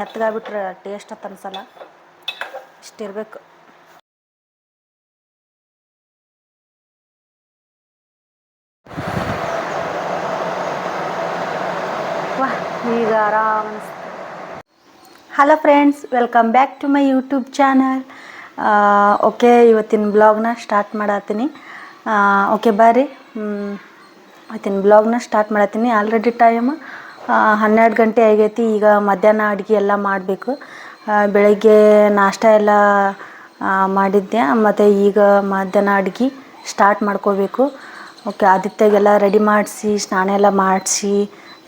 ಮೆತ್ತಗಾಗ್ಬಿಟ್ರೆ taste ಅಂತ ಅನ್ಸಲ್ಲ. ಇಷ್ಟಿರಬೇಕು. ವಾಹ್, ಈಗ ಆರಾಮ್ ಅನಿಸ್ತು. Hello friends, welcome back to my YouTube channel. Okay, ಇವತ್ತಿನ ಬ್ಲಾಗ್ನ ಸ್ಟಾರ್ಟ್ ಮಾಡತ್ತೀನಿ. ಓಕೆ ಬರ್ರಿ, ಇವತ್ತಿನ ಬ್ಲಾಗ್ನ ಸ್ಟಾರ್ಟ್ ಮಾಡತ್ತೀನಿ. ಆಲ್ರೆಡಿ ಟೈಮ್ 12 ಗಂಟೆ ಆಗೈತಿ. ಈಗ ಮಧ್ಯಾಹ್ನ ಅಡುಗೆ ಎಲ್ಲ ಮಾಡಬೇಕು. ಬೆಳಗ್ಗೆ ನಾಷ್ಟ ಎಲ್ಲ ಮಾಡಿದ್ದೆ, ಮತ್ತು ಈಗ ಮಧ್ಯಾಹ್ನ ಅಡುಗೆ ಸ್ಟಾರ್ಟ್ ಮಾಡ್ಕೋಬೇಕು. ಓಕೆ, ಆದಿತ್ಯಗೆಲ್ಲ ರೆಡಿ ಮಾಡಿಸಿ ಸ್ನಾನ ಎಲ್ಲ ಮಾಡಿಸಿ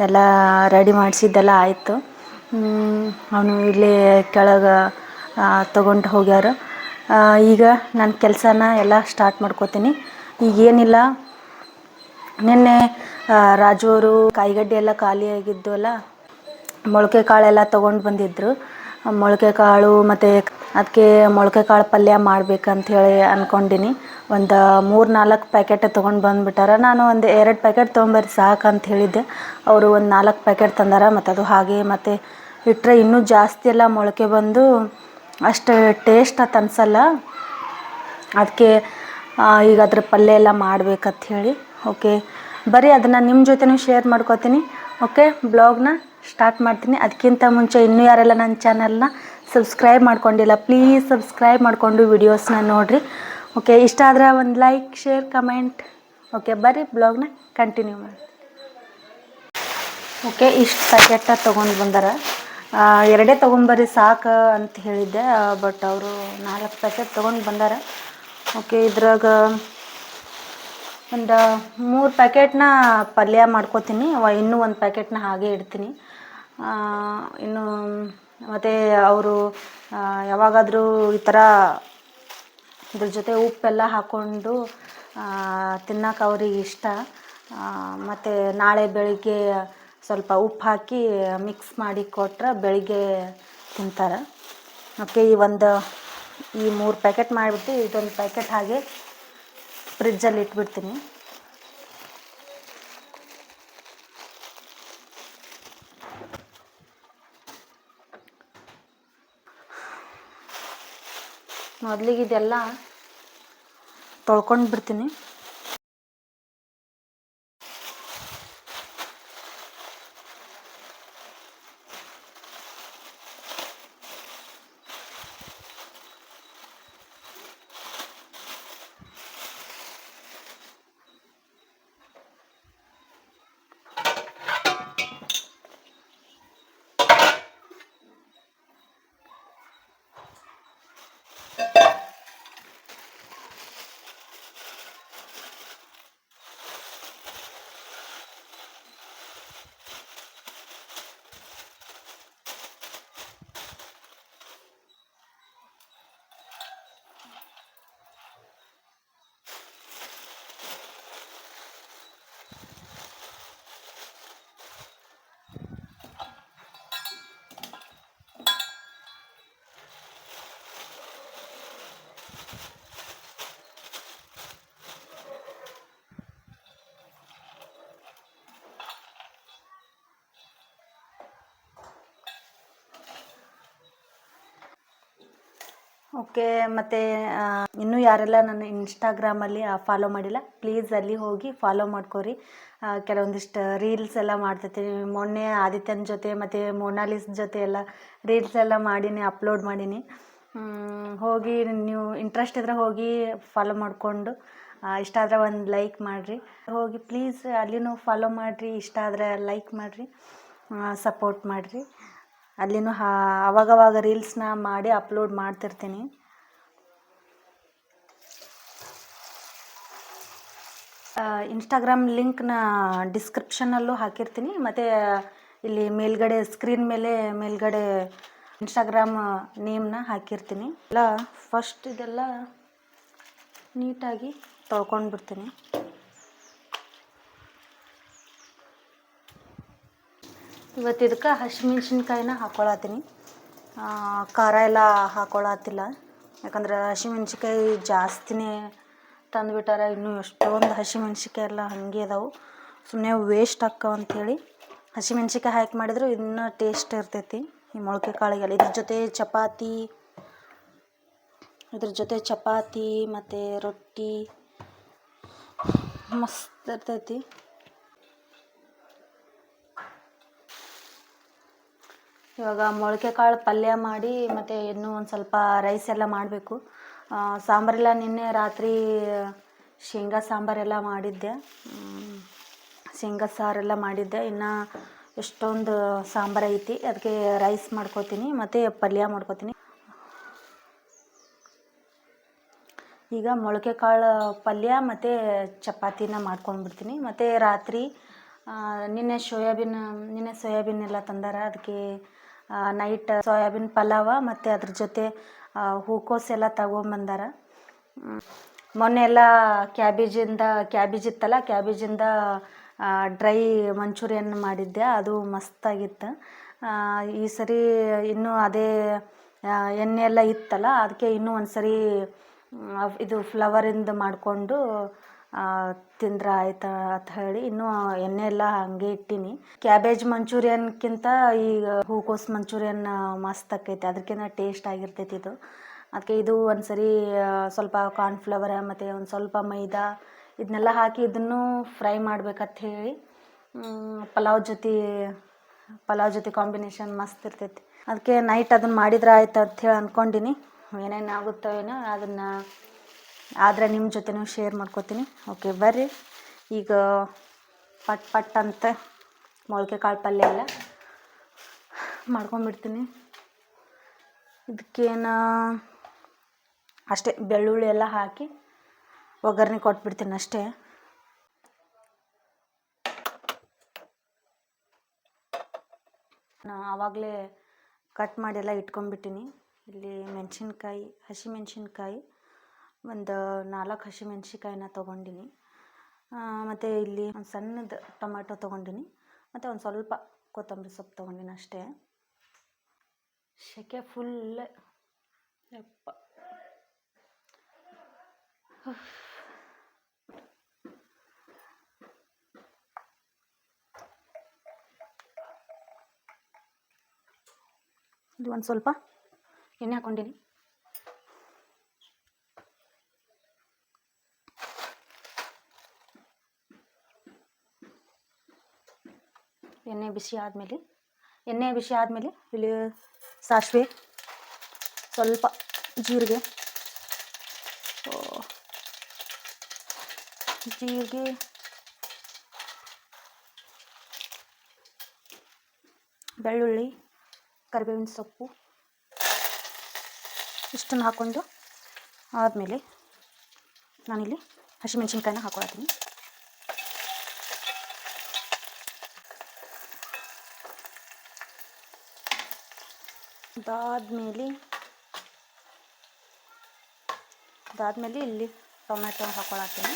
ಎಲ್ಲ ರೆಡಿ ಮಾಡಿಸಿದ್ದೆಲ್ಲ ಆಯಿತು. ಅವನು ಇಲ್ಲೇ ಕೆಳಗೆ ತೊಗೊಂಡು ಹೋಗ್ಯಾರ. ಈಗ ನನ್ನ ಕೆಲಸನ ಎಲ್ಲ ಸ್ಟಾರ್ಟ್ ಮಾಡ್ಕೋತೀನಿ. ಈಗೇನಿಲ್ಲ, ನಿನ್ನೆ ರಾಜು ಅವರು ಕಾಯಿಗಡ್ಡೆ ಎಲ್ಲ ಖಾಲಿಯಾಗಿದ್ದು ಅಲ್ಲ, ಮೊಳಕೆ ಕಾಳೆಲ್ಲ ತೊಗೊಂಡು ಬಂದಿದ್ದರು. ಮೊಳಕೆ ಕಾಳು ಮತ್ತು ಅದಕ್ಕೆ ಮೊಳಕೆ ಕಾಳು ಪಲ್ಯ ಮಾಡ್ಬೇಕಂಥೇಳಿ ಅಂದ್ಕೊಂಡಿನಿ. ಒಂದು 3-4 ಪ್ಯಾಕೆಟ್ ತೊಗೊಂಡು ಬಂದುಬಿಟ್ಟಾರ. ನಾನು ಒಂದು 2 ಪ್ಯಾಕೆಟ್ ತೊಗೊಂಬರ್ರಿ ಸಾಕಂತ ಹೇಳಿದ್ದೆ. ಅವರು ಒಂದು 4 ಪ್ಯಾಕೆಟ್ ತಂದಾರ. ಮತ್ತು ಅದು ಹಾಗೆ ಮತ್ತು ಇಟ್ಟರೆ ಇನ್ನೂ ಜಾಸ್ತಿ ಎಲ್ಲ ಮೊಳಕೆ ಬಂದು ಅಷ್ಟು ಟೇಸ್ಟ್ ಅಂತ ಅನ್ಸಲ್ಲ. ಅದಕ್ಕೆ ಈಗ ಅದ್ರ ಪಲ್ಯ ಎಲ್ಲ ಮಾಡ್ಬೇಕಂತ ಹೇಳಿ. ಓಕೆ ಬರೀ ಅದನ್ನು ನಿಮ್ಮ ಜೊತೆನೂ ಶೇರ್ ಮಾಡ್ಕೋತೀನಿ. ಓಕೆ, ಬ್ಲಾಗ್ನ ಸ್ಟಾರ್ಟ್ ಮಾಡ್ತೀನಿ. ಅದಕ್ಕಿಂತ ಮುಂಚೆ ಇನ್ನೂ ಯಾರೆಲ್ಲ ನನ್ನ ಚಾನಲ್ನ ಸಬ್ಸ್ಕ್ರೈಬ್ ಮಾಡ್ಕೊಂಡಿಲ್ಲ, ಪ್ಲೀಸ್ ಸಬ್ಸ್ಕ್ರೈಬ್ ಮಾಡಿಕೊಂಡು ವಿಡಿಯೋಸ್ನ ನೋಡಿರಿ. ಓಕೆ, ಇಷ್ಟ ಆದರೆ ಒಂದು ಲೈಕ್, ಶೇರ್, ಕಮೆಂಟ್. ಓಕೆ ಬರ್ರಿ, ಬ್ಲಾಗ್ನ ಕಂಟಿನ್ಯೂ ಮಾಡಿ. ಓಕೆ, ಇಷ್ಟು ಪ್ಯಾಕೆಟ ತೊಗೊಂಡು ಬಂದಾರ. 2 ತೊಗೊಂಬರ್ರಿ ಸಾಕು ಅಂತ ಹೇಳಿದ್ದೆ, ಬಟ್ ಅವರು 4 ಪ್ಯಾಕೆಟ್ ತೊಗೊಂಡು ಬಂದಾರ. ಓಕೆ, ಇದ್ರಾಗ ಒಂದು 3 ಪ್ಯಾಕೆಟ್ನ ಪಲ್ಯ ಮಾಡ್ಕೋತೀನಿ, ಇನ್ನೂ 1 ಪ್ಯಾಕೆಟ್ನ ಹಾಗೆ ಇಡ್ತೀನಿ. ಇನ್ನು ಮತ್ತು ಅವರು ಯಾವಾಗಾದರೂ ಈ ಥರ ಇದ್ರ ಜೊತೆ ಉಪ್ಪೆಲ್ಲ ಹಾಕ್ಕೊಂಡು ತಿನ್ನೋಕೆ ಅವ್ರಿಗೆ ಇಷ್ಟ. ಮತ್ತು ನಾಳೆ ಬೆಳಿಗ್ಗೆ ಸ್ವಲ್ಪ ಉಪ್ಪು ಹಾಕಿ ಮಿಕ್ಸ್ ಮಾಡಿ ಕೊಟ್ರೆ ಬೆಳಿಗ್ಗೆ ತಿಂತಾರೆ. ಓಕೆ, ಈ 3 ಪ್ಯಾಕೆಟ್ ಮಾಡಿಬಿಟ್ಟು ಇದೊಂದು ಪ್ಯಾಕೆಟ್ ಹಾಗೆ ಫ್ರಿಜ್ಜಲ್ಲಿ ಇಟ್ಬಿಡ್ತೀನಿ. ಮೊದಲಿಗೆ ಇದೆಲ್ಲ ತೊಳ್ಕೊಂಡು ಬಿಡ್ತೀನಿ. ಓಕೆ, ಮತ್ತು ಇನ್ನೂ ಯಾರೆಲ್ಲ ನನ್ನ ಇನ್ಸ್ಟಾಗ್ರಾಮಲ್ಲಿ ಫಾಲೋ ಮಾಡಿಲ್ಲ, ಪ್ಲೀಸ್ ಅಲ್ಲಿ ಹೋಗಿ ಫಾಲೋ ಮಾಡ್ಕೋರಿ. ಕೆಲವೊಂದಿಷ್ಟು ರೀಲ್ಸ್ ಎಲ್ಲ ಮಾಡ್ತಿರ್ತೀನಿ. ಮೊನ್ನೆ ಆದಿತ್ಯನ ಜೊತೆ ಮತ್ತು ಮೊನಾಲಿಸ್ ಜೊತೆ ಎಲ್ಲ ರೀಲ್ಸ್ ಎಲ್ಲ ಮಾಡೀನಿ, ಅಪ್ಲೋಡ್ ಮಾಡೀನಿ. ಹೋಗಿ ನೀವು ಇಂಟ್ರೆಸ್ಟ್ ಇದ್ದರೆ ಹೋಗಿ ಫಾಲೋ ಮಾಡಿಕೊಂಡು ಇಷ್ಟ ಆದರೆ ಒಂದು ಲೈಕ್ ಮಾಡಿರಿ. ಹೋಗಿ ಪ್ಲೀಸ್ ಅಲ್ಲಿನೂ ಫಾಲೋ ಮಾಡಿರಿ, ಇಷ್ಟ ಆದರೆ ಲೈಕ್ ಮಾಡಿರಿ, ಸಪೋರ್ಟ್ ಮಾಡಿರಿ. ಅಲ್ಲಿನೂ ಅವಾಗವಾಗ ರೀಲ್ಸ್ನ ಮಾಡಿ ಅಪ್ಲೋಡ್ ಮಾಡ್ತಿರ್ತೀನಿ. ಇನ್ಸ್ಟಾಗ್ರಾಮ್ ಲಿಂಕ್ನ ಡಿಸ್ಕ್ರಿಪ್ಷನಲ್ಲೂ ಹಾಕಿರ್ತೀನಿ, ಮತ್ತು ಇಲ್ಲಿ ಮೇಲ್ಗಡೆ ಸ್ಕ್ರೀನ್ ಮೇಲ್ಗಡೆ ಇನ್ಸ್ಟಾಗ್ರಾಮ್ ನೇಮ್ನ ಹಾಕಿರ್ತೀನಿ. ಎಲ್ಲ ಫಸ್ಟ್ ಇದೆಲ್ಲ ನೀಟಾಗಿ ತೊಳ್ಕೊಂಡು ಬಿಡ್ತೀನಿ. ಇವತ್ತು ಇದಕ್ಕೆ ಹಸಿಮೆಣ್ಸಿನ್ಕಾಯಿನ ಹಾಕ್ಕೊಳತ್ತೀನಿ, ಖಾರ ಎಲ್ಲ ಹಾಕ್ಕೊಳತ್ತಿಲ್ಲ. ಯಾಕಂದ್ರೆ ಹಸಿಮೆಣ್ಸಿನ್ಕಾಯಿ ಜಾಸ್ತಿನೇ ತಂದುಬಿಟ್ಟಾರ. ಇನ್ನೂ ಎಷ್ಟೊಂದು ಹಸಿಮೆಣ್ಸಿನ್ಕಾಯಿ ಎಲ್ಲ ಹಾಗೆ ಅದಾವೆ, ಸುಮ್ಮನೆ ವೇಸ್ಟ್ ಆಕ್ಕವ ಅಂಥೇಳಿ ಹಸಿಮೆಣ್ಸಿನ್ಕಾಯಿ ಹಾಕಿ ಮಾಡಿದ್ರು ಇನ್ನೂ ಟೇಸ್ಟ್ ಇರ್ತೈತಿ. ಈ ಮೊಳಕೆ ಕಾಳಿಗೆಲ್ಲ ಇದ್ರ ಜೊತೆ ಚಪಾತಿ ಮತ್ತು ರೊಟ್ಟಿ ಮಸ್ತ್ ಇರ್ತೈತಿ. ಇವಾಗ ಮೊಳಕೆ ಕಾಳು ಪಲ್ಯ ಮಾಡಿ ಮತ್ತು ಇನ್ನೂ ಒಂದು ಸ್ವಲ್ಪ ರೈಸ್ ಎಲ್ಲ ಮಾಡಬೇಕು. ಸಾಂಬಾರೆಲ್ಲ ನಿನ್ನೆ ರಾತ್ರಿ ಶೇಂಗಾ ಸಾಂಬಾರೆಲ್ಲ ಮಾಡಿದ್ದೆ, ಶೇಂಗಾ ಸಾರೆಲ್ಲ ಮಾಡಿದ್ದೆ. ಇನ್ನು ಎಷ್ಟೊಂದು ಸಾಂಬಾರು ಐತಿ, ಅದಕ್ಕೆ ರೈಸ್ ಮಾಡ್ಕೋತೀನಿ ಮತ್ತು ಪಲ್ಯ ಮಾಡ್ಕೋತೀನಿ. ಈಗ ಮೊಳಕೆ ಕಾಳು ಪಲ್ಯ ಮತ್ತು ಚಪಾತಿನ ಮಾಡ್ಕೊಂಡ್ಬಿಡ್ತೀನಿ. ಮತ್ತು ರಾತ್ರಿ ನಿನ್ನೆ ಸೋಯಾಬೀನ್ ಎಲ್ಲ ತಂದಾರ, ಅದಕ್ಕೆ ನೈಟ್ ಸೋಯಾಬೀನ್ ಪಲಾವ ಮತ್ತು ಅದ್ರ ಜೊತೆ ಹೂಕೋಸು ಎಲ್ಲ ತಗೊಂಬಂದಾರ. ಮೊನ್ನೆ ಎಲ್ಲ ಕ್ಯಾಬೇಜ್ ಇತ್ತಲ್ಲ, ಕ್ಯಾಬೇಜಿಂದ ಡ್ರೈ ಮಂಚೂರಿಯನ್ ಮಾಡಿದ್ದೆ, ಅದು ಮಸ್ತಾಗಿತ್ತು. ಈ ಸರಿ ಇನ್ನೂ ಅದೇ ಎಣ್ಣೆ ಎಲ್ಲ ಇತ್ತಲ್ಲ, ಅದಕ್ಕೆ ಇನ್ನೂ ಒಂದು ಸರಿ ಇದು ಫ್ಲವರಿಂದ ಮಾಡಿಕೊಂಡು ತಿಂದ್ರೆ ಆಯ್ತು ಅಂತ ಹೇಳಿ ಇನ್ನೂ ಎಣ್ಣೆ ಎಲ್ಲ ಹಾಗೆ ಇಟ್ಟೀನಿ. ಕ್ಯಾಬೇಜ್ ಮಂಚೂರಿಯನ್ಗಿಂತ ಈಗ ಹೂಕೋಸು ಮಂಚೂರಿಯನ್ ಮಸ್ತ್ ಆಕೈತೆ, ಅದಕ್ಕಿಂತ ಟೇಸ್ಟ್ ಆಗಿರ್ತೈತಿ ಇದು. ಅದಕ್ಕೆ ಇದು ಒಂದು ಸರಿ ಸ್ವಲ್ಪ ಕಾರ್ನ್ಫ್ಲವರ್ ಮತ್ತು ಒಂದು ಸ್ವಲ್ಪ ಮೈದಾ ಇದನ್ನೆಲ್ಲ ಹಾಕಿ ಇದನ್ನು ಫ್ರೈ ಮಾಡ್ಬೇಕಂತ ಹೇಳಿ ಪಲಾವ್ ಜೊತೆ ಕಾಂಬಿನೇಷನ್ ಮಸ್ತ್ ಇರ್ತೈತಿ. ಅದಕ್ಕೆ ನೈಟ್ ಅದನ್ನು ಮಾಡಿದ್ರೆ ಆಯ್ತು ಅಂಥೇಳಿ ಅಂದ್ಕೊಂಡಿನಿ. ಏನೇನು ಆಗುತ್ತೋ ಏನೋ ಅದನ್ನು ಆದರೆ ನಿಮ್ಮ ಜೊತೆನೂ ಶೇರ್ ಮಾಡ್ಕೋತೀನಿ. ಓಕೆ ಬರ್ರಿ, ಈಗ ಪಟ್ ಅಂತ ಮೊಳಕೆ ಕಾಳು ಪಲ್ಯ ಎಲ್ಲ ಮಾಡ್ಕೊಂಬಿಡ್ತೀನಿ. ಇದಕ್ಕೇನು ಅಷ್ಟೇ ಬೆಳ್ಳುಳ್ಳಿ ಎಲ್ಲ ಹಾಕಿ ಒಗ್ಗರಣೆ ಕೊಟ್ಬಿಡ್ತೀನಿ ಅಷ್ಟೇ. ಆವಾಗಲೇ ಕಟ್ ಮಾಡಿ ಎಲ್ಲ ಇಟ್ಕೊಂಡ್ಬಿಟ್ಟಿನಿ. ಇಲ್ಲಿ ಹಸಿಮೆಣ್ಸಿನ್ಕಾಯಿ ಒಂದು 4 ಹಸಿಮೆಣ್ಸಿನ್ಕಾಯಿನ ತೊಗೊಂಡಿನಿ. ಮತ್ತು ಇಲ್ಲಿ ಒಂದು ಸಣ್ಣದು ಟೊಮೆಟೊ ತೊಗೊಂಡಿನಿ ಮತ್ತು ಒಂದು ಸ್ವಲ್ಪ ಕೊತ್ತಂಬರಿ ಸೊಪ್ಪು ತೊಗೊಂಡಿನಿ ಅಷ್ಟೇ. ಸೆಕೆ ಫುಲ್ ಯಪ್ಪ. ಇದು ಒಂದು ಸ್ವಲ್ಪ ಎಣ್ಣೆ ಹಾಕ್ಕೊಂಡಿನಿ. ಎಣ್ಣೆ ಬಿಸಿ ಆದಮೇಲೆ ಇಲ್ಲಿ ಸಾಸಿವೆ, ಸ್ವಲ್ಪ ಜೀರಿಗೆ, ಬೆಳ್ಳುಳ್ಳಿ, ಕರಿಬೇವಿನ ಸೊಪ್ಪು ಇಷ್ಟನ್ನು ಹಾಕ್ಕೊಂಡು ಆದಮೇಲೆ ನಾನಿಲ್ಲಿ ಹಸಿಮೆಣ್ಸಿನ್ಕಾಯಿನ ಹಾಕ್ಕೊಳ್ತೀನಿ. ಅದಾದಮೇಲೆ ಇಲ್ಲಿ ಟೊಮೆಟೊ ಹಾಕ್ಕೊಳತ್ತೀನಿ.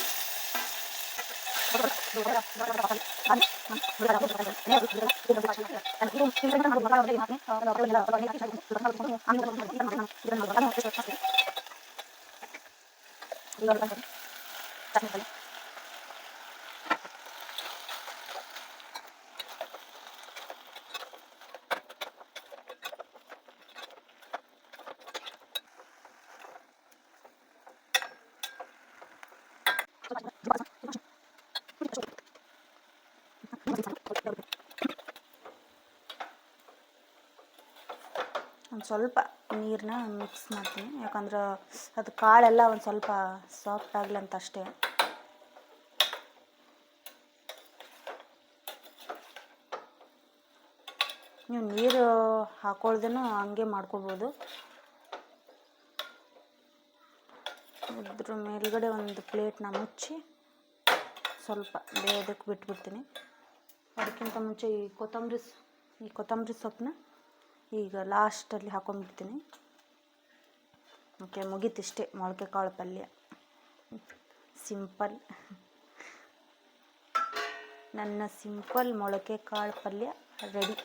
ಒಂದು ಸ್ವಲ್ಪ ನೀರನ್ನ ಮಿಕ್ಸ್ ಮಾಡ್ತೀನಿ, ಯಾಕಂದ್ರೆ ಅದು ಕಾಳೆಲ್ಲ ಒಂದು ಸ್ವಲ್ಪ ಸಾಫ್ಟ್ ಆಗಲಿ ಅಂತ ಅಷ್ಟೇ. ನೀವು ನೀರು ಹಾಕೊಳ್ದೇನೂ ಹಂಗೆ ಮಾಡ್ಕೋಬೋದು. ಇದ್ರ ಮೇಲ್ಗಡೆ ಒಂದು ಪ್ಲೇಟ್ನ ಮುಚ್ಚಿ ಸ್ವಲ್ಪ ಬೇಯೋದಕ್ಕೆ ಬಿಟ್ಬಿಡ್ತೀನಿ. ಅದಕ್ಕಿಂತ ಮುಂಚೆ ಈ ಕೊತ್ತಂಬರಿ ಸೊಪ್ಪನ್ನ ಈಗ ಲಾಸ್ಟಲ್ಲಿ ಹಾಕೊಂಡ್ಬಿಡ್ತೀನಿ. ಓಕೆ, ಮುಗೀತಿಷ್ಟೇ ಮೊಳಕೆ ಕಾಳು ಪಲ್ಯ. ಸಿಂಪಲ್, ನನ್ನ ಸಿಂಪಲ್ ಮೊಳಕೆ ಕಾಳು ಪಲ್ಯ ರೆಡಿ.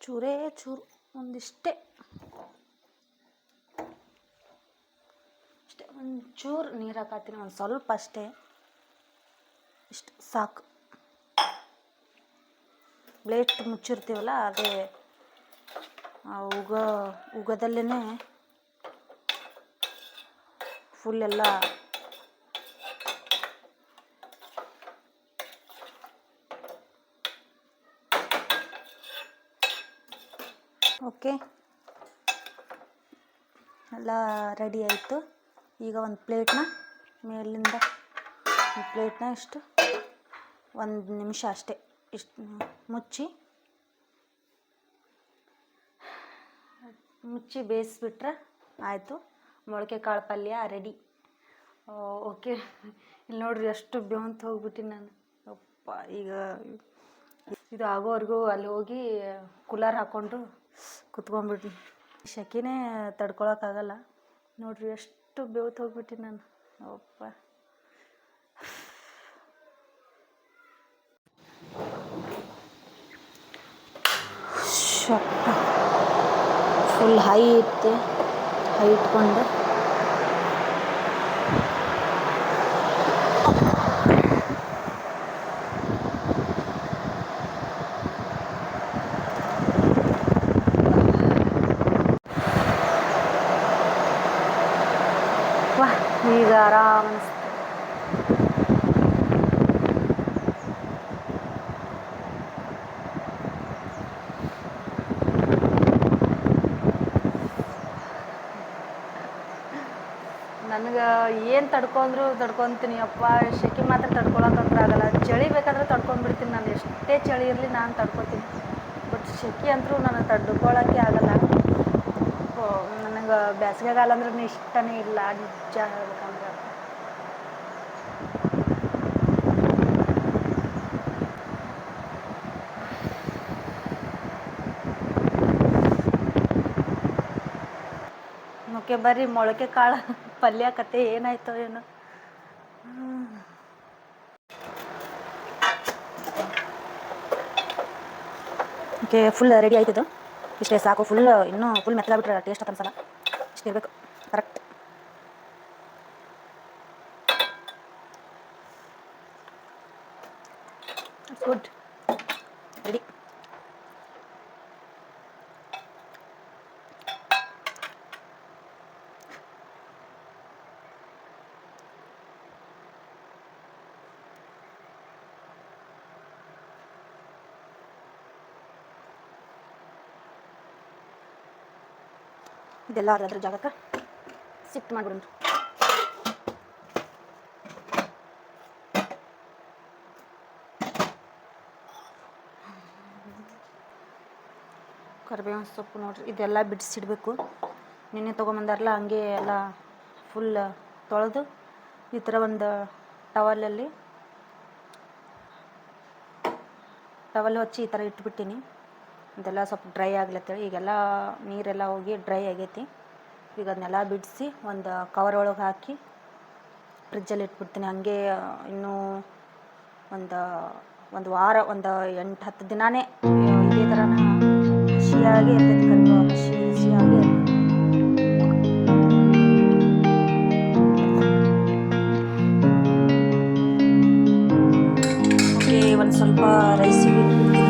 ಚೂರೇ ಚೂರು ಒಂದಿಷ್ಟೇ ಅಷ್ಟೇ, ಒಂಚೂರು ನೀರು ಹಾಕತ್ತೀನಿ, ಒಂದು ಸ್ವಲ್ಪ ಅಷ್ಟೇ, ಇಷ್ಟು ಸಾಕು. ಪ್ಲೇಟ್ ಮುಚ್ಚಿರ್ತೀವಲ್ಲ ಅದೇ ಉಗದಲ್ಲೇ ಫುಲ್ ಎಲ್ಲ ಓಕೆ ಎಲ್ಲ ರೆಡಿ ಆಯಿತು. ಈಗ ಒಂದು ಪ್ಲೇಟ್ನ ಮೇಲಿಂದ ಪ್ಲೇಟ್ನ ಇಷ್ಟು 1 ನಿಮಿಷ ಅಷ್ಟೇ ಇಷ್ಟು ಮುಚ್ಚಿ ಬೇಯಿಸ್ಬಿಟ್ರೆ ಆಯಿತು. ಮೊಳಕೆ ಕಾಳು ಪಲ್ಯ ರೆಡಿ. ಓಕೆ, ಇಲ್ಲಿ ನೋಡ್ರಿ ಎಷ್ಟು ಬೆವಂತ ಹೋಗ್ಬಿಟ್ಟಿನಿ ನಾನು. ಅಪ್ಪ, ಈಗ ಇದು ಆಗೋವರೆಗೂ ಅಲ್ಲಿ ಹೋಗಿ ಕೂಲರ್ ಹಾಕ್ಕೊಂಡು ಕುತ್ಕೊಂಡ್ಬಿಟ್ಟಿ. ಶೆಕಿನೇ ತಡ್ಕೊಳಕ್ಕಾಗಲ್ಲ. ನೋಡ್ರಿ ಎಷ್ಟು ಬೆವ್ತು ಹೋಗ್ಬಿಟ್ಟಿನಿ ನಾನು. ಅಪ್ಪ, ಫುಲ್ ಹೈ ಇಟ್ಕೊಂಡು ಈಗ ಆರಾಮ ಅನಿಸ್ತು. ನನಗೆ ಏನು ತಡ್ಕೊತೀನಿ ಅಪ್ಪ, ಶೆಕೆ ಮಾತ್ರ ತಡ್ಕೊಳಕ್ಕಂತ್ರ ಆಗಲ್ಲ. ಚಳಿ ಬೇಕಾದ್ರೆ ತಡ್ಕೊಂಡ್ಬಿಡ್ತೀನಿ ನಾನು, ಎಷ್ಟೇ ಚಳಿ ಇರಲಿ ನಾನು ತಡ್ಕೊತೀನಿ. ಬಟ್ ಶೆಕೆ ಅಂತೂ ನನಗೆ ತಡ್ಕೊಳಕ್ಕೆ ಆಗಲ್ಲ. ನನಗೆ ಬೇಸಿಗೆಗಾಲ ಅಂದ್ರೆ ಇಷ್ಟನೇ ಇಲ್ಲ, ನಿಜ ಹೇಳ್ಬೇಕಂದ್ರೆ. ಓಕೆ, ಬರ್ರಿ ಮೊಳಕೆ ಕಾಳು ಪಲ್ಯ ಕತೆ ಏನಾಯ್ತೋ ಏನೋ. ಓಕೆ, ಫುಲ್ ರೆಡಿ ಆಯ್ತದು. ಇಷ್ಟೇ ಸಾಕು. ಇನ್ನೂ ಫುಲ್ ಮೆತ್ತಗಾಗ್ಬಿಟ್ರೆ ಟೇಸ್ಟ್ ಅನ್ಸಲ್ಲ. ಇಷ್ಟು ಇರಬೇಕು, ಕರೆಕ್ಟ್. Good, ready. ಇದೆಲ್ಲ ಅದ್ರ ಜಾಗಕ್ಕೆ ಶಿಫ್ಟ್ ಮಾಡಿಬಿಡೋಣ. ಕರಿಬೇವಿನ ಸೊಪ್ಪು ನೋಡ್ರಿ, ಇದೆಲ್ಲ ಬಿಡಿಸಿಡ್ಬೇಕು. ನಿನ್ನೆ ತೊಗೊಂಬಂದಾರಲ್ಲ, ಹಂಗೆ ಎಲ್ಲ ಫುಲ್ ತೊಳೆದು ಈ ಥರ ಒಂದು ಟವಲ್ ಹಚ್ಚಿ ಈ ಥರ ಇಟ್ಬಿಟ್ಟಿನಿ. ಇದೆಲ್ಲ ಸ್ವಲ್ಪ ಡ್ರೈ ಆಗ್ಲತ್ತೇಳಿ. ಈಗೆಲ್ಲ ನೀರೆಲ್ಲ ಹೋಗಿ ಡ್ರೈ ಆಗೈತಿ. ಈಗ ಅದನ್ನೆಲ್ಲ ಬಿಡಿಸಿ ಒಂದು ಕವರ್ ಒಳಗೆ ಹಾಕಿ ಫ್ರಿಜ್ಜಲ್ಲಿ ಇಟ್ಬಿಡ್ತೀನಿ. ಹಂಗೆ ಇನ್ನೂ ಒಂದು ವಾರ, ಒಂದು 8-10 ದಿನಾನೇ ಇದೇ ಥರನ ಹಸಿಯಾಗಿ ಇರ್ತೈತಿ. ಕರಿಬೇವು ಹಸಿಯಾಗಿ ಇರ್ತೈತಿ. ಓಕೆ, ಒಂದು ಸ್ವಲ್ಪ ರೈಸಿಗೆ ಇಟ್ಬಿಡ್ತೀನಿ.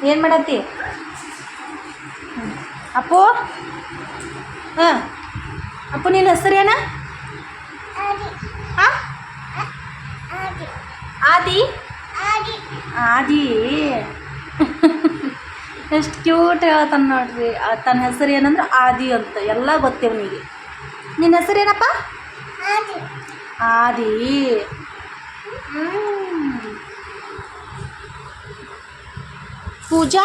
ಏನು ಮಾಡತ್ತಿ? ಅಪ್ಪು, ಹಾಂ ಅಪ್ಪು, ನಿನ್ನ ಹೆಸರು ಏನ? ಹಾಂ, ಆದಿ. ಆದಿ ಎಷ್ಟು ಕ್ಯೂಟ್ ಹೇಳ್ತಾನೆ ನೋಡ್ರಿ. ತನ್ನ ಹೆಸರು ಏನಂದ್ರೆ ಆದಿ ಅಂತ, ಎಲ್ಲ ಗೊತ್ತಿವನಿಗೆ. ನಿನ್ನ ಹೆಸರು ಏನಪ್ಪ? ಆದಿ. ಪೂಜಾ,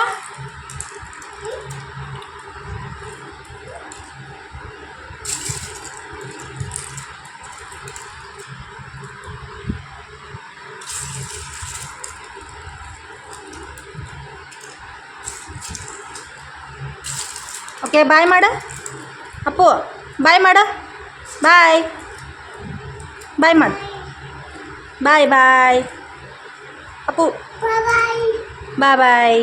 ಓಕೆ ಬಾಯ್ ಮಾಡು ಅಪ್ಪು, ಬಾಯ್ ಮಾಡು, ಬಾಯ್ ಬಾಯ್ ಮಾಡು, ಬಾಯ್ ಬಾಯ್ ಅಪ್ಪು, ಬಾಯ್ ಬಾಯ್.